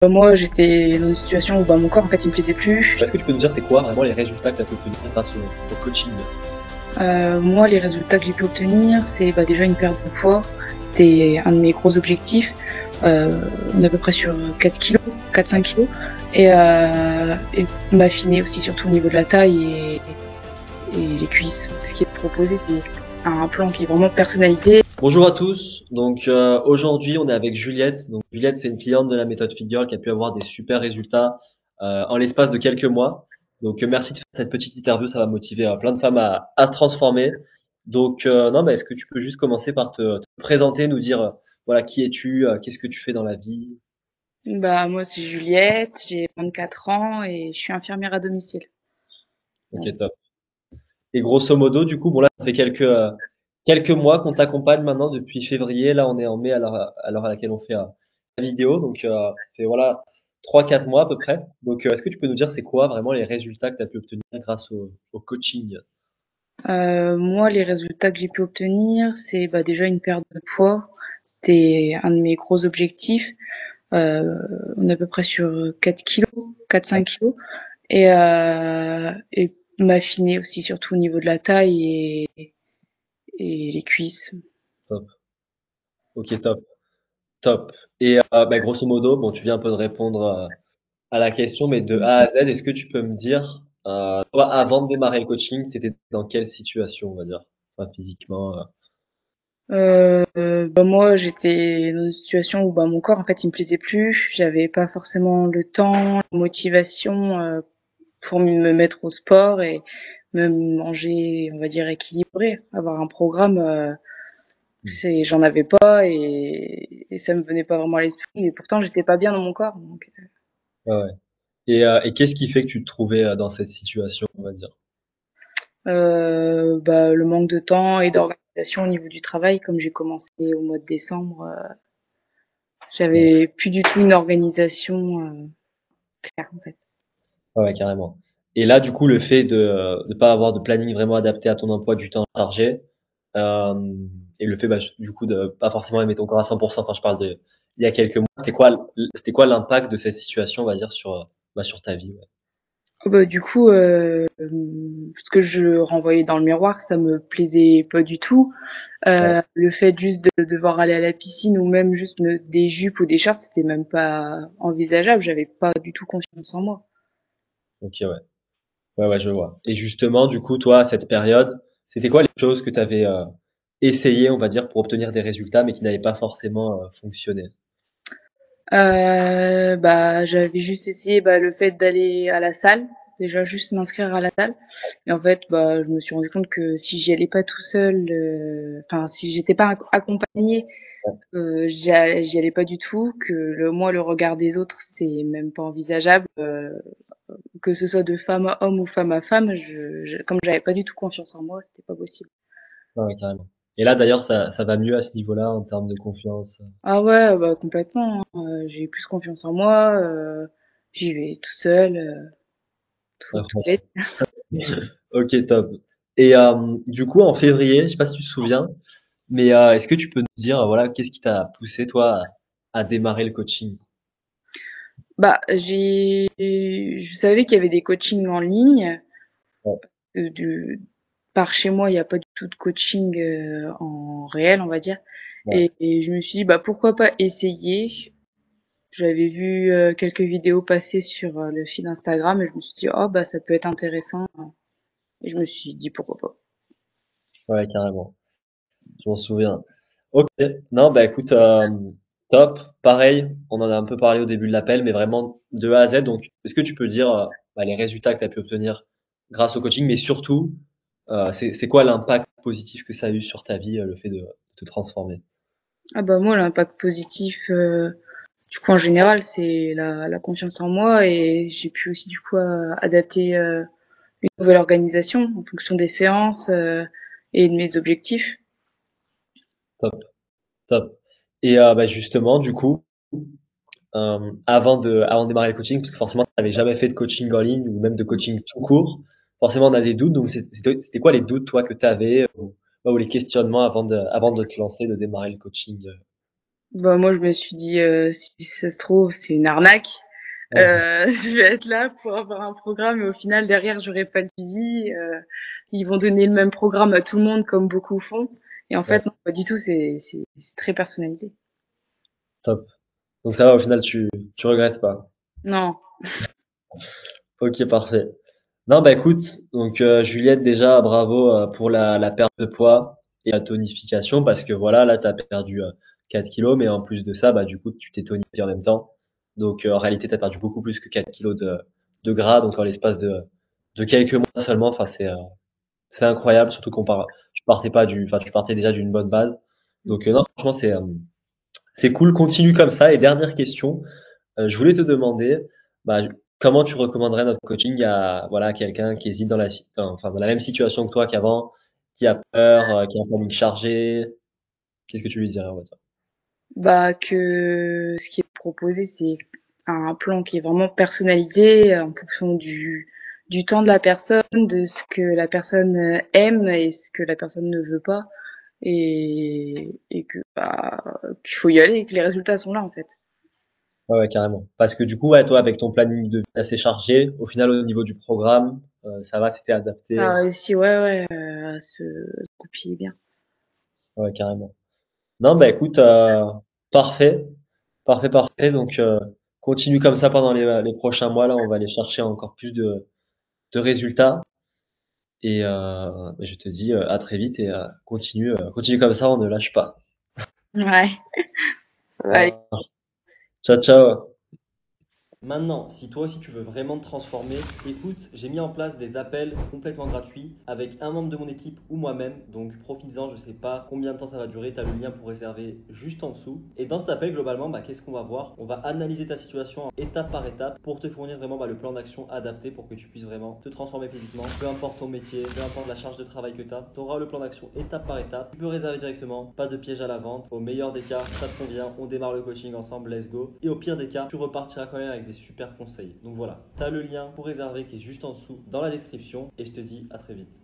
Moi, j'étais dans une situation où mon corps, en fait, il me plaisait plus. Est-ce que tu peux nous dire c'est quoi vraiment les résultats que tu as pu obtenir grâce au coaching? Moi, les résultats que j'ai pu obtenir, c'est déjà une perte de poids. C'était un de mes gros objectifs. On est à peu près sur 4 kilos, 4-5 kilos. Et m'affiner aussi, surtout au niveau de la taille et les cuisses. Ce qui est proposé, c'est un plan qui est vraiment personnalisé. Bonjour à tous. Donc aujourd'hui on est avec Juliette. Donc Juliette c'est une cliente de la méthode Fit Girl qui a pu avoir des super résultats en l'espace de quelques mois. Donc merci de faire cette petite interview, ça va motiver plein de femmes à se transformer. Donc non mais est-ce que tu peux juste commencer par te présenter, nous dire voilà qui es-tu, qu'est-ce que tu fais dans la vie? Moi, c'est Juliette, j'ai 24 ans et je suis infirmière à domicile. Ok, top. Et grosso modo, du coup, bon là, ça fait quelques mois qu'on t'accompagne maintenant depuis février. Là, on est en mai à l'heure à laquelle on fait la vidéo. Donc, ça fait voilà 3-4 mois à peu près. Donc, est-ce que tu peux nous dire c'est quoi vraiment les résultats que tu as pu obtenir grâce au coaching? Moi, les résultats que j'ai pu obtenir, c'est déjà une perte de poids. C'était un de mes gros objectifs. On est à peu près sur 4 kilos, 4-5 kilos. Et m'affiner aussi, surtout au niveau de la taille et les cuisses. Top. Ok, top, top. Et grosso modo, bon, tu viens un peu de répondre à la question, mais de A à Z, est-ce que tu peux me dire, toi, avant de démarrer le coaching, tu étais dans quelle situation, on va dire, enfin, physiquement? Moi, j'étais dans une situation où mon corps, en fait, il me plaisait plus. J'avais pas forcément le temps, la motivation pour me mettre au sport et me manger, on va dire, équilibré. Avoir un programme, j'en avais pas et ça me venait pas vraiment à l'esprit. Mais pourtant, j'étais pas bien dans mon corps. Donc, Ouais, ouais. Et qu'est-ce qui fait que tu te trouvais dans cette situation, on va dire? le manque de temps et d'organisation au niveau du travail, comme j'ai commencé au mois de décembre, Ouais, j'avais plus du tout une organisation claire, en fait. ouais, ouais, carrément. Et là, du coup, le fait de ne pas avoir de planning vraiment adapté à ton emploi du temps chargé, euh, et le fait, du coup, de pas forcément aimer ton corps à 100%, enfin, je parle de il y a quelques mois, c'était quoi l'impact de cette situation, on va dire, sur ta vie, ouais. Du coup, ce que je renvoyais dans le miroir, ça me plaisait pas du tout. Ouais, Le fait juste de devoir aller à la piscine ou même juste des jupes ou des shorts, c'était même pas envisageable. J'avais pas du tout confiance en moi. ok, ouais. Ouais, ouais, je vois. Et justement, du coup, toi, à cette période, c'était quoi les choses que tu avais essayé, on va dire, pour obtenir des résultats, mais qui n'avaient pas forcément fonctionné? J'avais juste essayé le fait d'aller à la salle, déjà juste m'inscrire à la salle. Et en fait, je me suis rendu compte que si j'y allais pas tout seul, enfin si j'étais pas accompagnée, j'y allais pas du tout. Que le regard des autres, c'est même pas envisageable. Que ce soit de femme à homme ou femme à femme, comme j'avais pas du tout confiance en moi, c'était pas possible. Ouais, ouais, carrément. Et là, d'ailleurs, ça va mieux à ce niveau-là en termes de confiance. Ah ouais, complètement, hein. J'ai plus confiance en moi. J'y vais tout seul, tout Ouais, bête. ok, top. Et du coup, en février, je sais pas si tu te souviens, mais est-ce que tu peux nous dire, voilà, qu'est-ce qui t'a poussé, toi, à démarrer le coaching? Je savais qu'il y avait des coachings en ligne. Ouais, euh, du, Par chez moi, il n'y a pas du tout de coaching en réel, on va dire. ouais, Et je me suis dit, pourquoi pas essayer. J'avais vu quelques vidéos passer sur le fil Instagram et je me suis dit, oh, ça peut être intéressant. Et je me suis dit, pourquoi pas. ouais, carrément. Je m'en souviens. Ok. Non, bah écoute, top. Pareil, on en a un peu parlé au début de l'appel, mais vraiment de A à Z. Donc, est-ce que tu peux dire les résultats que tu as pu obtenir grâce au coaching, mais surtout, c'est quoi l'impact positif que ça a eu sur ta vie, le fait de te transformer? Moi, l'impact positif, du coup, en général, c'est la confiance en moi et j'ai pu aussi, du coup, adapter une nouvelle organisation en fonction des séances et de mes objectifs. Top, top. Et justement, du coup, avant de démarrer le coaching, parce que forcément, tu n'avais jamais fait de coaching en ligne ou même de coaching tout court, forcément, on a des doutes. Donc, c'était quoi les doutes, toi, que tu avais ou les questionnements avant de te lancer, de démarrer le coaching? Bah, moi, je me suis dit, si ça se trouve, c'est une arnaque. Ouais, c'est Je vais être là pour avoir un programme et au final, derrière, j'aurai pas le suivi. Ils vont donner le même programme à tout le monde comme beaucoup font. Et en ouais, fait, non, pas du tout. C'est très personnalisé. top. Donc ça va, au final, tu regrettes pas. Non. Ok, parfait. Non, bah écoute, donc Juliette, déjà, bravo pour la perte de poids et la tonification, parce que voilà, là, tu as perdu 4 kilos, mais en plus de ça, bah du coup, tu t'es tonifié en même temps. Donc en réalité, tu as perdu beaucoup plus que 4 kilos de gras, donc en l'espace de quelques mois seulement, enfin, c'est incroyable, surtout tu partais pas enfin, tu partais déjà d'une bonne base. Donc non, franchement, c'est cool, continue comme ça. Et dernière question, je voulais te demander, bah, comment tu recommanderais notre coaching à voilà quelqu'un qui hésite enfin, dans la même situation que toi qu'avant, qui a peur, qui a un planning chargé. Qu'est-ce que tu lui dirais, on va dire? Bah, que ce qui est proposé, c'est un plan qui est vraiment personnalisé en fonction du temps de la personne, de ce que la personne aime et ce que la personne ne veut pas. Et que, bah, qu'il faut y aller et que les résultats sont là, en fait. Ouais, ouais, carrément. Parce que du coup, ouais, toi, avec ton planning de vie assez chargé, au final, au niveau du programme, ça va, c'était Ça a adapté. réussi, ouais, ouais, à se goupiller bien. Ouais, carrément. Non, bah écoute, parfait, parfait, parfait. Donc, continue comme ça pendant les prochains mois. Là, on va aller chercher encore plus de résultats. Et je te dis à très vite et continue comme ça, on ne lâche pas. Ouais, ça va aller. Ah, ciao, ciao. Maintenant, si toi aussi tu veux vraiment te transformer, écoute, j'ai mis en place des appels complètement gratuits avec un membre de mon équipe ou moi-même. Donc profites-en, je sais pas combien de temps ça va durer, tu as le lien pour réserver juste en dessous. Et dans cet appel, globalement, qu'est-ce qu'on va voir? On va analyser ta situation étape par étape pour te fournir vraiment le plan d'action adapté pour que tu puisses vraiment te transformer physiquement. Peu importe ton métier, peu importe la charge de travail que tu as, tu auras le plan d'action étape par étape. Tu peux réserver directement, pas de piège à la vente. Au meilleur des cas, ça te convient, on démarre le coaching ensemble, let's go. Et au pire des cas, tu repartiras quand même avec des super conseils. Donc voilà, tu as le lien pour réserver qui est juste en dessous dans la description et je te dis à très vite.